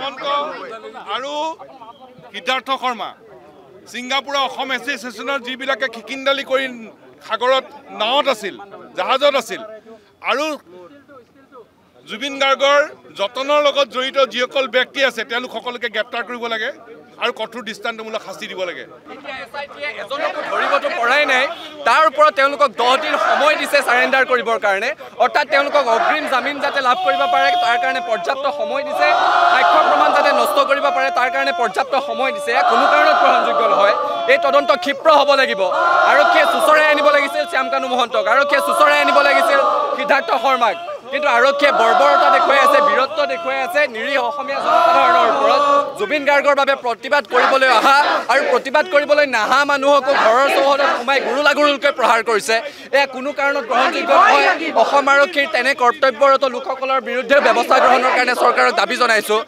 মহন্ত আৰু সিদ্ধাৰ্থ শৰ্মা ছিংগাপুৰৰ অসম এছ'চিয়েশ্যনৰ যিবিলাকে খিকিন্দালি কৰি সাগৰত নাৱত আছিল জাহাজত আছিল আৰু জুবিন গাৰ্গৰ যতনৰ লগত জড়িত যিসকল ব্যক্তি আছে তেওঁলোক সকলোকে গ্ৰেপ্তাৰ কৰিব লাগে আৰু কঠোৰ দৃষ্টান্তমূলক শাস্তি দিব লাগে। এজনকো ধৰিবতো পৰাই নাই, তাৰ ওপৰত তেওঁলোকক 10 দিন সময় দিছে চাৰেণ্ডাৰ কৰিবৰ কাৰণে, অৰ্থাৎ তেওঁলোকক অগ্ৰিম জামিন যাতে লাভ কৰিব পাৰে তাৰ কাৰণে পৰ্যাপ্ত সময় দিছে, সাক্ষ্য প্ৰমাণ যাতে নষ্ট কৰিব পাৰে তাৰ কাৰণে পৰ্যাপ্ত সময় দিছে। কোনো কাৰণত গ্ৰহণযোগ্য নহয়। এই তদন্ত ক্ষিপ্ৰ হ'ব লাগিব। আৰক্ষীয়ে চুচৰাই আনিব লাগিছিল শ্যামকানু মহন্তক, আৰক্ষীয়ে চুচৰাই আনিব লাগিছিল সিদ্ধাৰ্থ শৰ্মাক, কিন্তু আৰক্ষীয়ে বৰ্বৰতা দেখুৱাই আছে, বীৰত্ব দেখুৱাই আছে নিৰীহ অসমীয়া জনসাধাৰণৰ ওপৰত। জুবিন গাৰ্গৰ বাবে প্ৰতিবাদ কৰিবলৈ অহা আৰু প্ৰতিবাদ কৰিবলৈ নাহা মানুহকো ঘৰৰ চৌহদত সোমাই গুৰুলাগুৰুলকৈ প্ৰহাৰ কৰিছে। এয়া কোনো কাৰণত গ্ৰহণযোগ্য নহয়। অসম আৰক্ষীৰ তেনে কৰ্তব্যৰত লোকসকলৰ বিৰুদ্ধে ব্যৱস্থা গ্ৰহণৰ কাৰণে চৰকাৰক দাবী জনাইছোঁ।